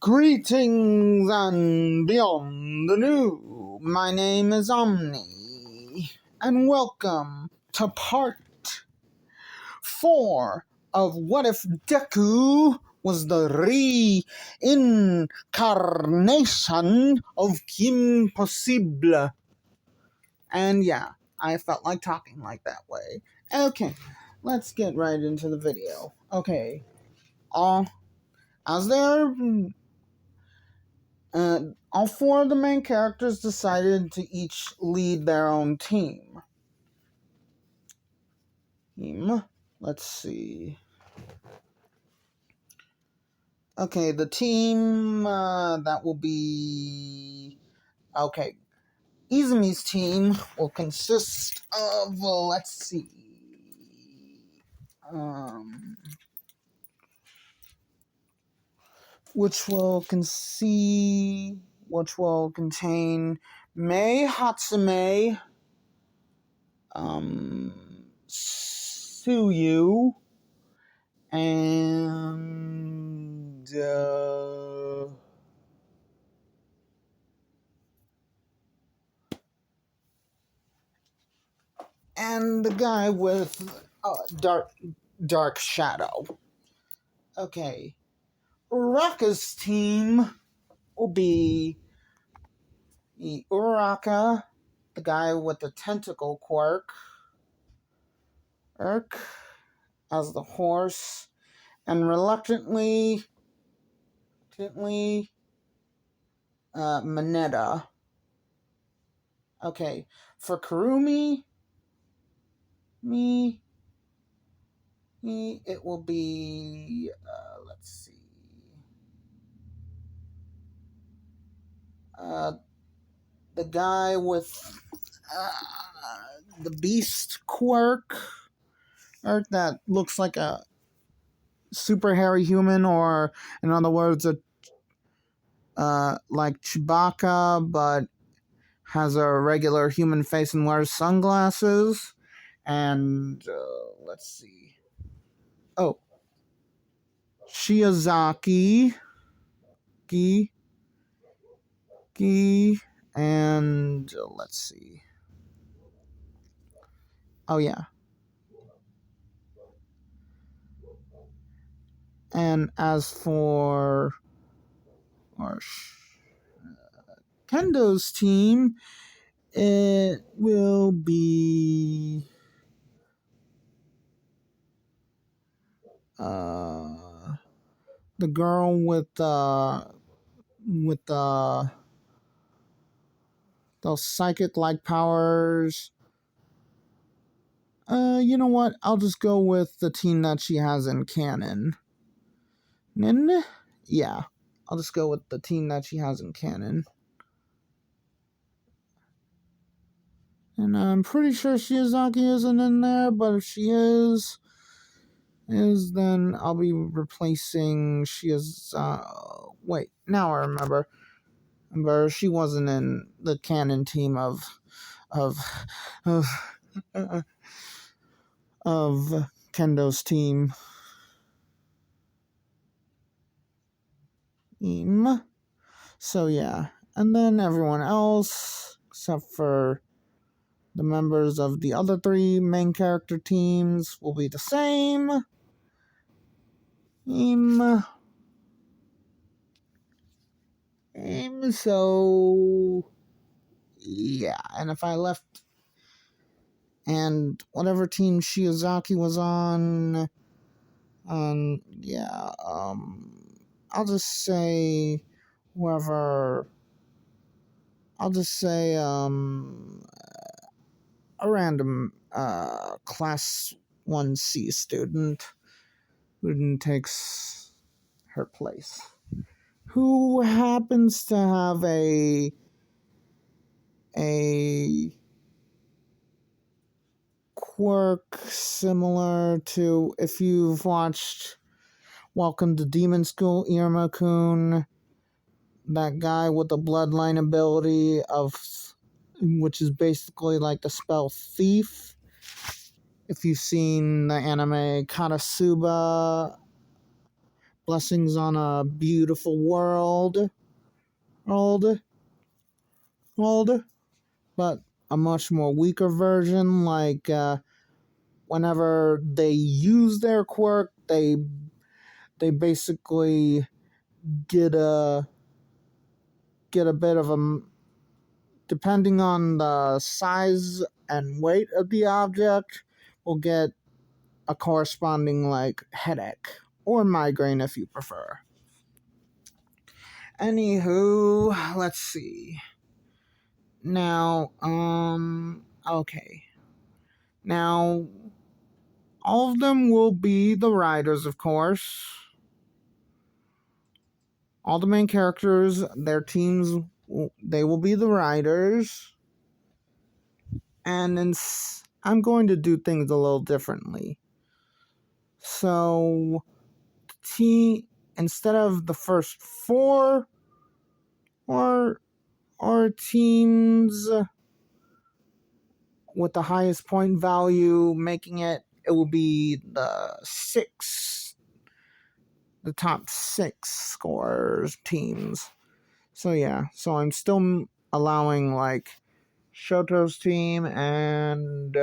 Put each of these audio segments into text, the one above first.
Greetings and beyond the new. My name is Omni, and welcome to part 4 of What If Deku was the reincarnation of Kim Possible. And yeah, I felt like talking like that way. Okay, let's get right into the video. Okay, as there all four of the main characters decided to each lead their own team. Let's see. Okay, the team that will be... Okay, Izumi's team will consist of, let's see... which will contain Mei Hatsume, Suyu, and the guy with dark shadow. Okay, Uraka's team will be Uraka, the guy with the tentacle quirk, as the horse, and reluctantly, Mineta. Okay, for Kurumi, it will be, let's see, the guy with the beast quirk, that looks like a super hairy human, or in other words, like Chewbacca, but has a regular human face and wears sunglasses. And let's see. Oh, Shiozaki, and let's see. Oh yeah. And as for Kendo's team, it will be the girl with those psychic-like powers. You know what? I'll just go with the team that she has in canon. Yeah, I'll just go with the team that she has in canon. And I'm pretty sure Shiozaki isn't in there, but if she is, then I'll be replacing wait, now I remember. She wasn't in the canon team of Kendo's team. So yeah, and then everyone else, except for the members of the other three main character teams, will be the same. So yeah, and if I left, and whatever team Shiozaki was on, yeah, I'll just say a random class 1C student who takes her place, who happens to have a quirk similar to, if you've watched Welcome to Demon School, Iruma-kun, that guy with the bloodline ability which is basically like the spell thief. If you've seen the anime Katasuba, blessings on a beautiful world, world, but a much more weaker version. Like whenever they use their quirk, they basically get a bit of a, depending on the size and weight of the object, will get a corresponding like headache or migraine if you prefer. Anywho, let's see. Now, okay. Now, all of them will be the riders, of course. All the main characters, their teams, they will be the riders. And I'm going to do things a little differently. So, instead of the first four or teams with the highest point value making it will be the top six scorers teams. So yeah, so I'm still allowing like Shoto's team and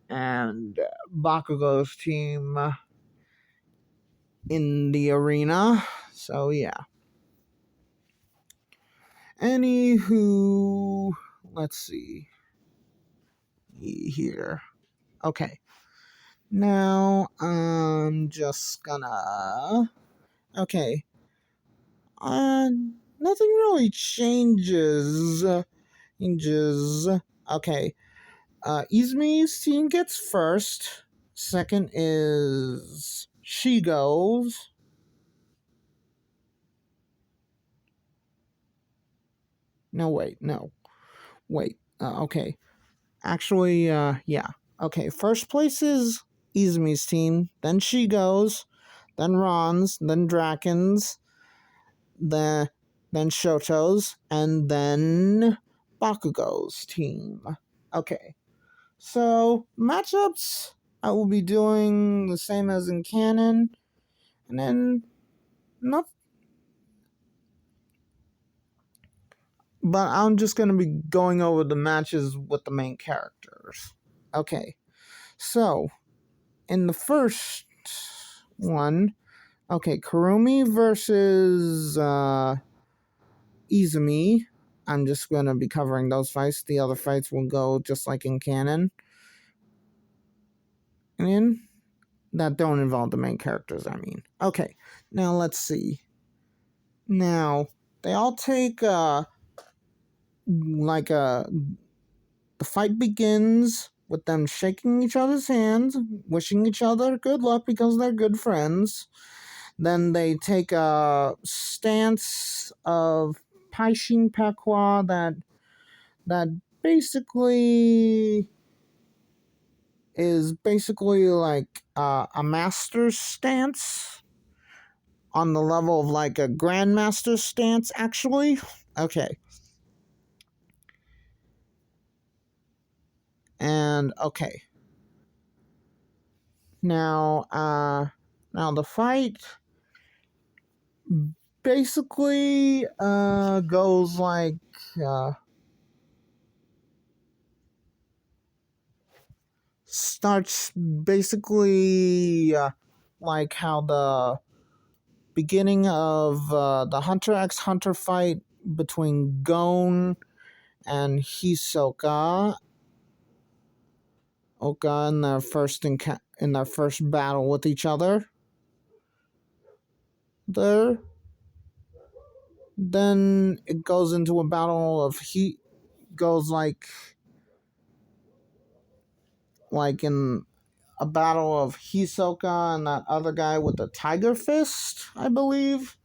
Bakugo's team in the arena. So yeah. Anywho, let's see here. Okay. Now I'm just gonna. Okay. Nothing really changes. Okay. Izumi's team gets first. Second is She Goes. No, wait. No. Wait. Okay. Actually, yeah. Okay. First place is Izumi's team. Then She Goes. Then Ron's. Then Draken's. Then Shoto's. And then Bakugo's team. Okay. So, matchups, I will be doing the same as in canon. And then, not. But I'm just going to be going over the matches with the main characters. Okay. So, in the first one, okay, Kurumi versus Izumi. I'm just going to be covering those fights. The other fights will go just like in canon. And that don't involve the main characters, I mean. Okay, now let's see. Now, they all take, the fight begins with them shaking each other's hands, wishing each other good luck because they're good friends. Then they take a stance of Paishin Pakwa that basically is basically like a master's stance on the level of like a grandmaster stance, actually. Okay. And okay. Now the fight basically goes like starts basically like how the beginning of the Hunter x Hunter fight between Gon and Hisoka in their first battle with each other. Then it goes into a battle of goes like in a battle of Hisoka and that other guy with the tiger fist, I believe.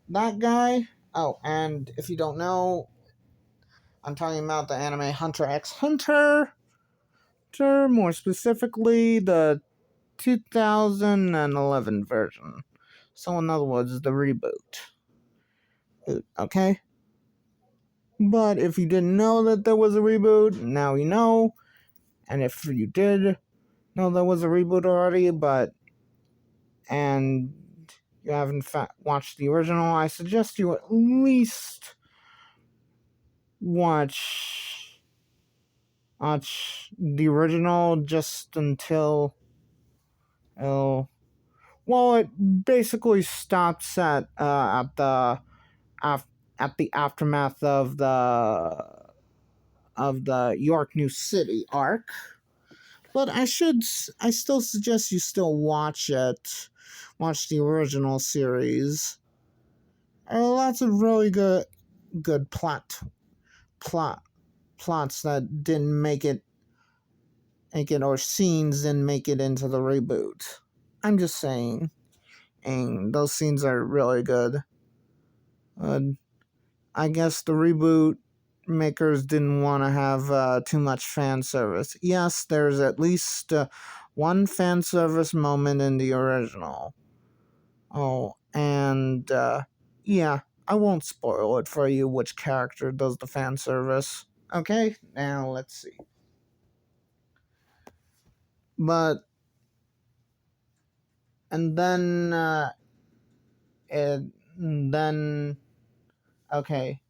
That guy. Oh, and if you don't know, I'm talking about the anime Hunter x Hunter. More specifically, the 2011 version. So, in other words, the reboot. Okay? But if you didn't know that there was a reboot, now you know. And if you did know there was a reboot already, and you haven't watched the original, I suggest you at least watch the original just until well, it basically stops af- at the aftermath of the York New City arc. But I still suggest you still watch it. Watch the original series. There are lots of really good plot plots that didn't make it, or scenes didn't make it into the reboot. I'm just saying, and those scenes are really good. Uh, I guess the reboot makers didn't want to have too much fan service. Yes, there's at least one fan service moment in the original. Oh, and yeah, I won't spoil it for you which character does the fan service. Okay, now let's see. But and then and then okay,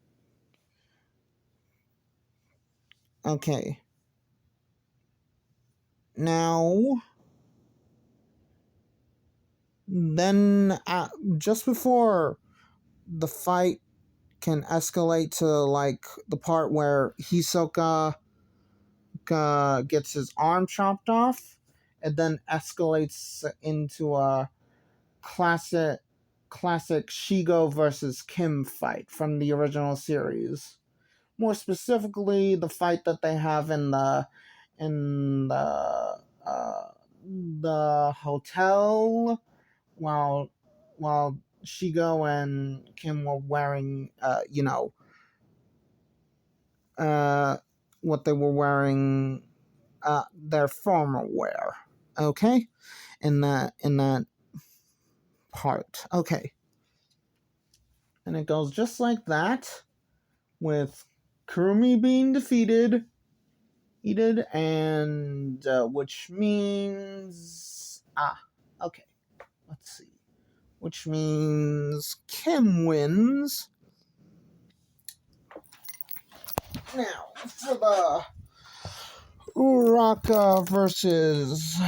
okay. Now then just before the fight can escalate to like the part where Hisoka gets his arm chopped off, and then escalates into a classic Shigo versus Kim fight from the original series. More specifically, the fight that they have in the hotel while Shigo and Kim were wearing uh what they were wearing, their formal wear. Okay? In that part. Okay. And it goes just like that, with Kurumi being defeated, and which means okay. Let's see. Which means Kim wins. Now for the Uraka versus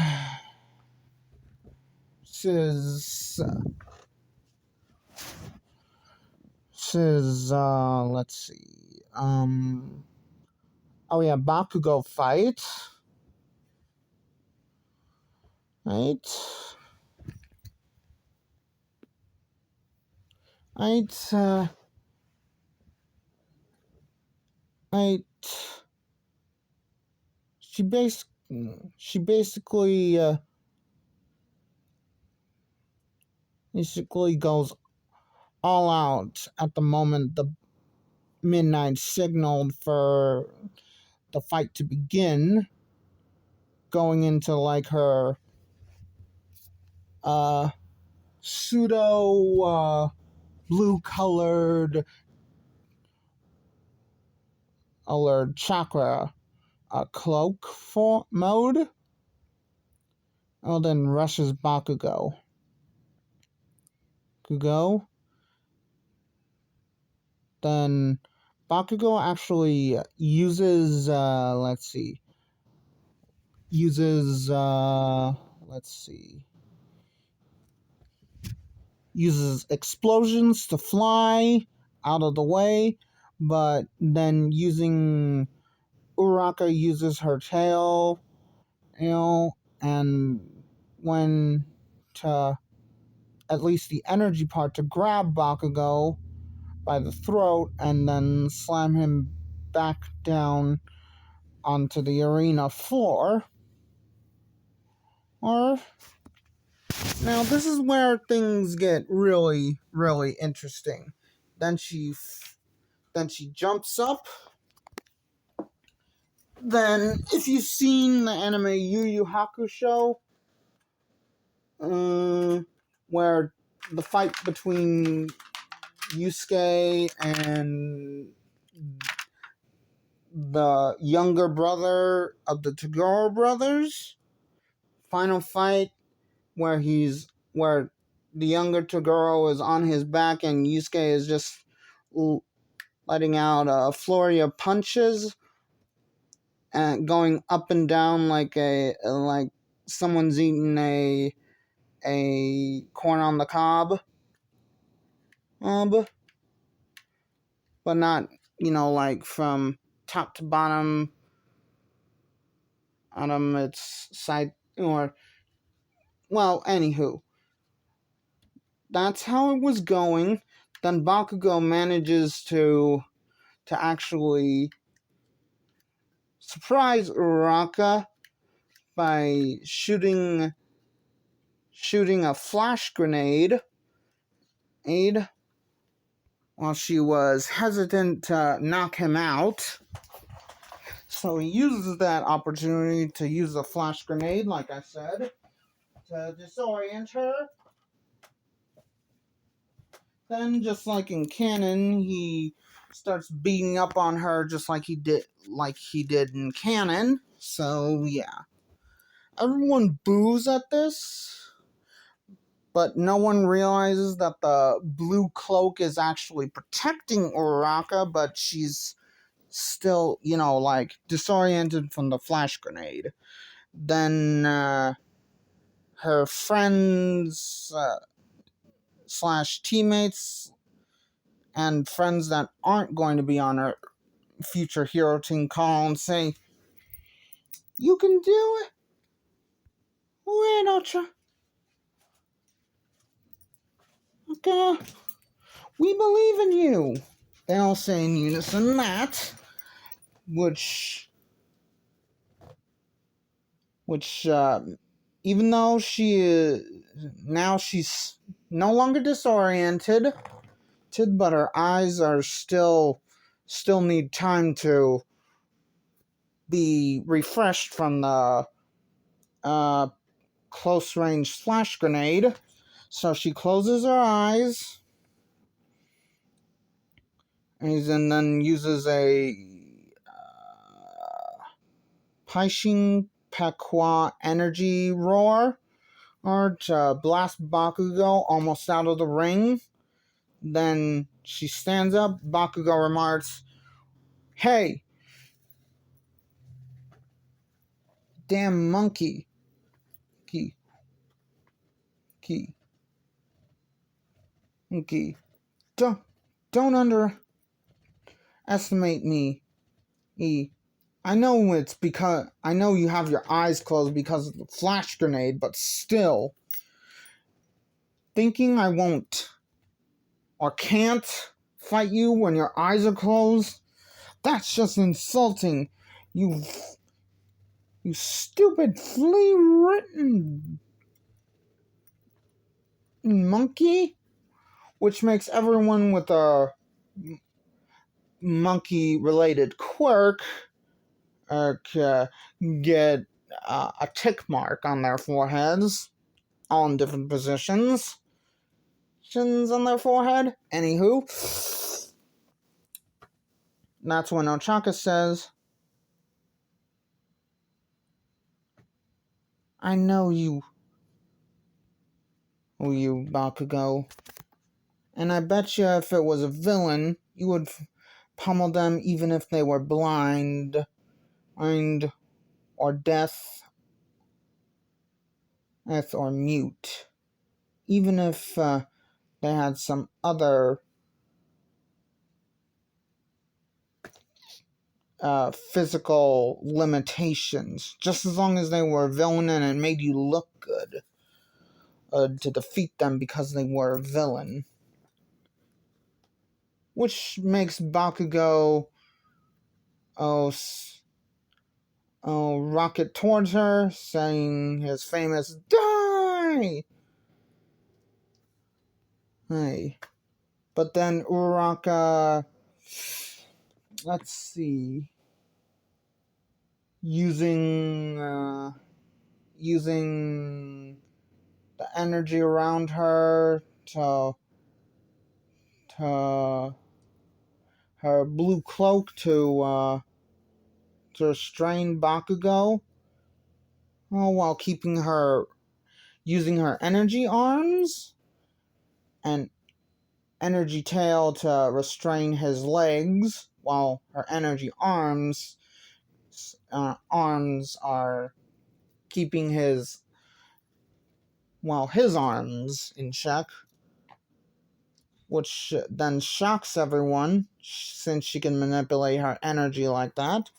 let's see. Oh yeah, Bakugo fight. Right? Right, right. She bas- she basically goes all out at the moment the midnight signaled for the fight to begin, going into like her uh pseudo blue colored alert chakra cloak for mode. Oh, then rushes Kugo. Then Bakugo actually uses uses let's see uses explosions to fly out of the way, but then using Uraka uses her tail, and when to at least the energy part to grab Bakugo by the throat and then slam him back down onto the arena floor. Or now this is where things get really, really interesting. Then she jumps up. Then, if you've seen the anime Yu Yu Hakusho, where the fight between Yusuke and the younger brother of the Toguro brothers, final fight where the younger Toguro is on his back, and Yusuke is just letting out a flurry of punches and going up and down like someone's eating a corn on the cob, but not like from top to bottom. Its side or anywho, that's how it was going. Then Bakugo manages to actually surprise Uraraka by shooting a flash grenade while she was hesitant to knock him out. So he uses that opportunity to use a flash grenade, like I said, to disorient her. Then, just like in canon, he starts beating up on her just like he did in canon. So yeah, everyone boos at this, but no one realizes that the blue cloak is actually protecting Uraraka, but she's still, disoriented from the flash grenade. Then her friends slash teammates and friends that aren't going to be on her future hero team call and say, "You can do it. Why don't you? Okay, we believe in you." They all say in unison that, which even though she's no longer disoriented, but her eyes are still need time to be refreshed from the close range flash grenade. So she closes her eyes and then uses a Paishin Pakwa energy roar to blast Bakugo almost out of the ring. Then she stands up. Bakugo remarks, "Hey, damn monkey. Monkey. Don't underestimate me. I know it's because I know you have your eyes closed because of the flash grenade, but still, thinking I won't or can't fight you when your eyes are closed, that's just insulting. You stupid flea-ridden monkey," which makes everyone with a monkey-related quirk get a tick mark on their foreheads, all in different positions on their forehead. Anywho, that's when Ochaka says, "I know you, Bakugo, and I bet you if it was a villain, you would pummel them even if they were blind, or deaf, or mute. Even if they had some other physical limitations, just as long as they were a villain and it made you look good to defeat them because they were a villain." Which makes Bakugo rocket towards her, saying his famous "Die!" Hey. But then Uraraka, let's see, using the energy around her to her blue cloak to restrain Bakugo, while using her energy arms an energy tail to restrain his legs, while her energy arms are keeping his arms in check, which then shocks everyone since she can manipulate her energy like that.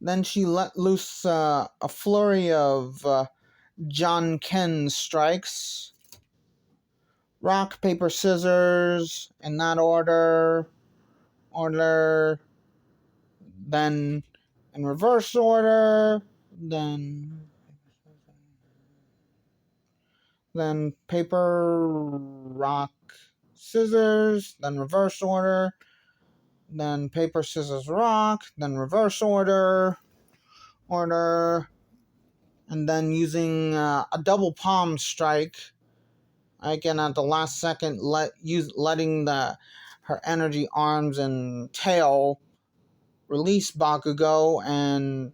Then she let loose a flurry of John Ken strikes. Rock, paper, scissors, in that order. Then in reverse order. Then paper, rock, scissors, then reverse order, then paper, scissors, rock, then reverse order, and then using a double palm strike, again at the last second, letting her energy arms and tail release Bakugo, and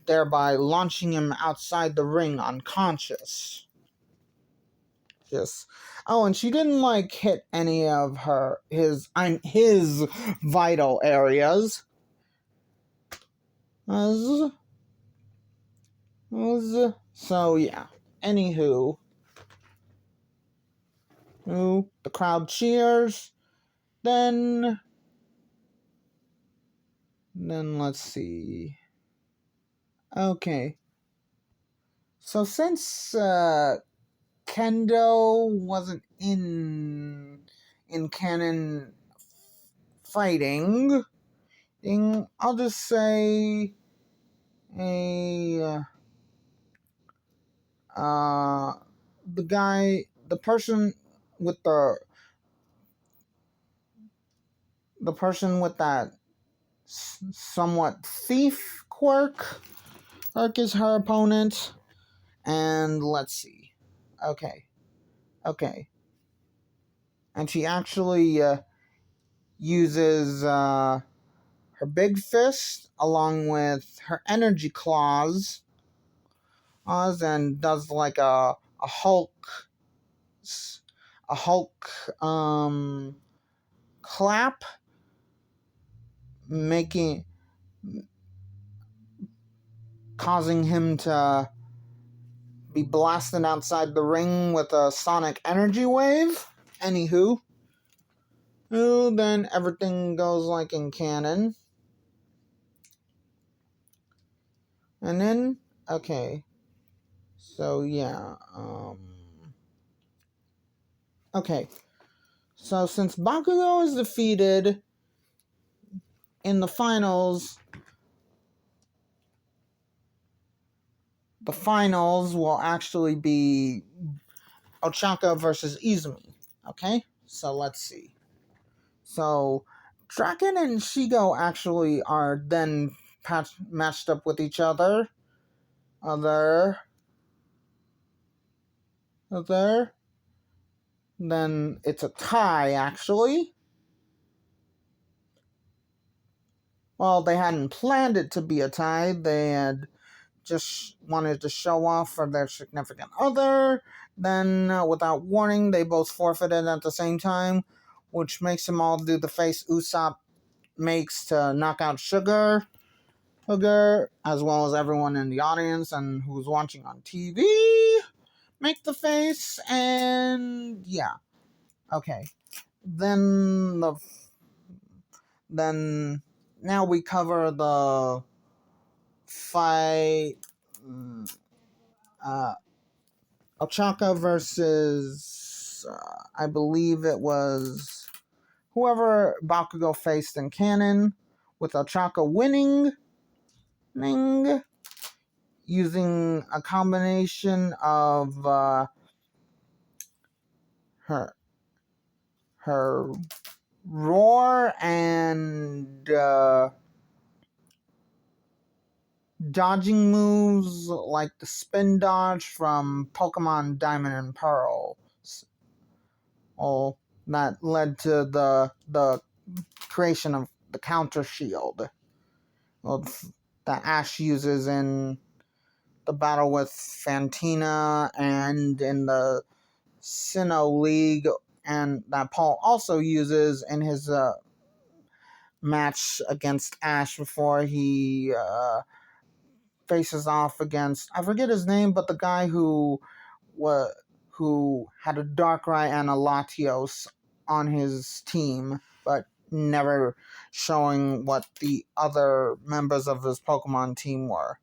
thereby launching him outside the ring unconscious. Yes. Oh, and she didn't hit any of his vital areas. So yeah. Anywho, the crowd cheers. Then let's see. Okay. So since Kendo wasn't in canon fighting, I'll just say the person with that somewhat thief quirk is her opponent. And let's see. Okay. And she actually uses her big fist along with her energy claws, and does like a Hulk clap, causing him to be blasted outside the ring with a sonic energy wave. Anywho, then everything goes like in canon. And then, okay. So, yeah. Okay. So, since Bakugo is defeated in the finals will actually be Ochaka versus Izumi. Okay? So, let's see. So, Draken and Shigo actually are then matched up with each other. Then it's a tie, actually. Well, they hadn't planned it to be a tie. They had just wanted to show off for their significant other. Then, without warning, they both forfeited at the same time, which makes them all do the face Usopp makes to knock out Sugar, as well as everyone in the audience and who's watching on TV. Make the face, and yeah. Okay. Then now we cover the fight. Ochaka versus I believe it was whoever Bakugo faced in canon, with Ochaka winning, using a combination of her roar and dodging moves like the spin dodge from Pokemon Diamond and Pearl. That led to the creation of the counter shield that Ash uses in the battle with Fantina and in the Sinnoh League, and that Paul also uses in his match against Ash before he faces off against, I forget his name, but the guy wa- who had a Darkrai and a Latios on his team, but never showing what the other members of his Pokemon team were.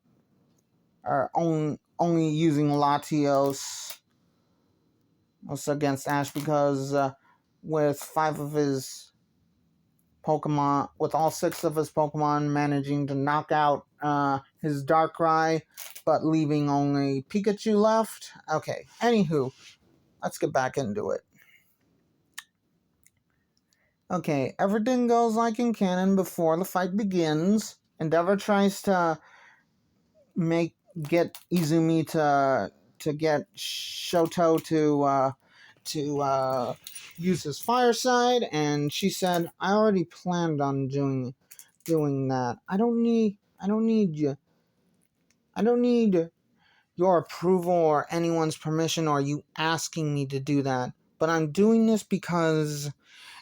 Only using Latios was against Ash because with five of his Pokemon, with all six of his Pokemon managing to knock out his Darkrai, but leaving only Pikachu left. Okay, anywho, let's get back into it. Okay, everything goes like in canon before the fight begins. Endeavor tries to get Izumi to get Shoto to use his fireside, and she said, "I already planned on doing that. I don't need you. I don't need your approval or anyone's permission or you asking me to do that. But I'm doing this because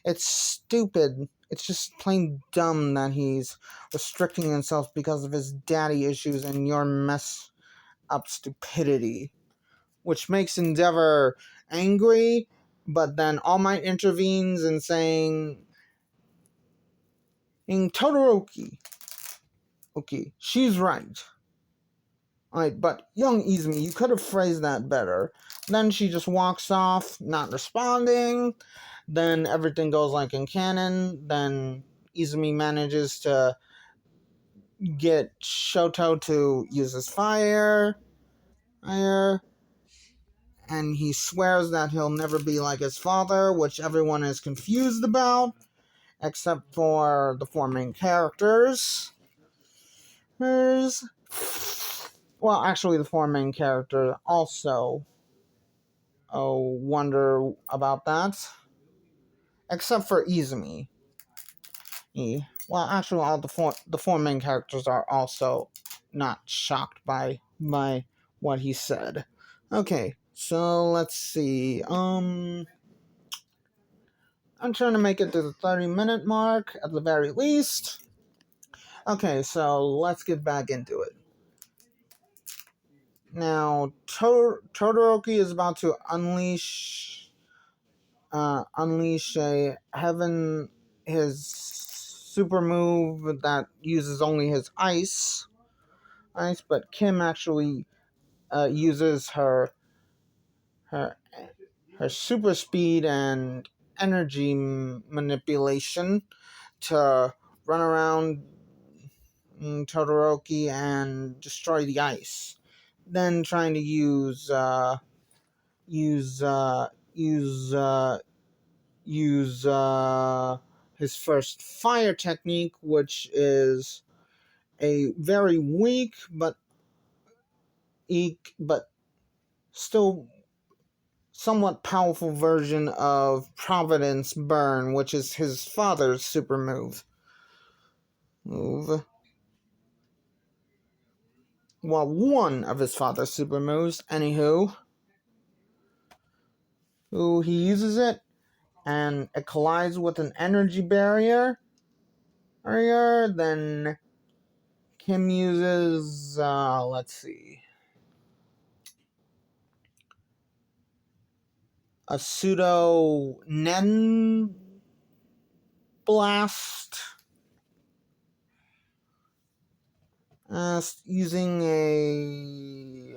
it's stupid. It's just plain dumb that he's restricting himself because of his daddy issues and your mess up stupidity." Which makes Endeavor angry, but then All Might intervenes and saying, "In Todoroki, okay, she's right. Alright, but young Izumi, you could have phrased that better." Then she just walks off, not responding. Then everything goes like in canon. Then Izumi manages to get Shoto to use his fire, and he swears that he'll never be like his father, which everyone is confused about, except for the four main characters. Well, actually, the four main characters also wonder about that, except for Izumi. Well, actually, all the four main characters are also not shocked by what he said. Okay, so let's see. I'm trying to make it to the 30-minute mark at the very least. Okay, so let's get back into it. Now, Todoroki is about to unleash a his super move that uses only his ice, but Kim actually uses her her super speed and energy manipulation to run around Todoroki and destroy the ice. Then trying to use use uh, use use his first fire technique, which is a very weak but still somewhat powerful version of Providence Burn, which is his father's super move. Well, one of his father's super moves, anywho. He uses it, and it collides with an energy barrier. Then Kim uses, let's see, a pseudo Nen Blast, using a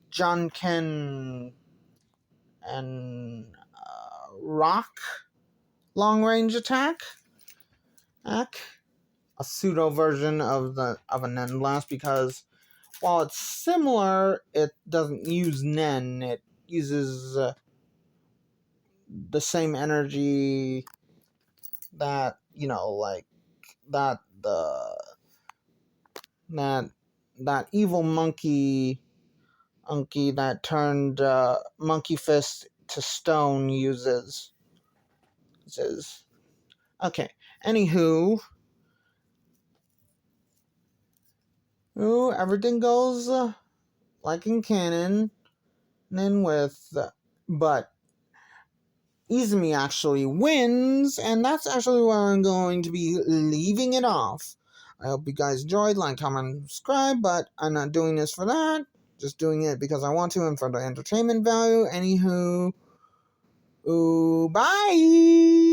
John Ken and Rock long range attack. A pseudo version of a Nen Blast, because while it's similar, it doesn't use Nen. It uses the same energy that like that the that that evil monkey that turned Monkey Fist to stone uses. Okay. Anywho, everything goes like in canon. Then with but Izumi actually wins, and that's actually where I'm going to be leaving it off. I hope you guys enjoyed. Like, comment, and subscribe, but I'm not doing this for that. Just doing it because I want to and for the entertainment value. Anywho, bye!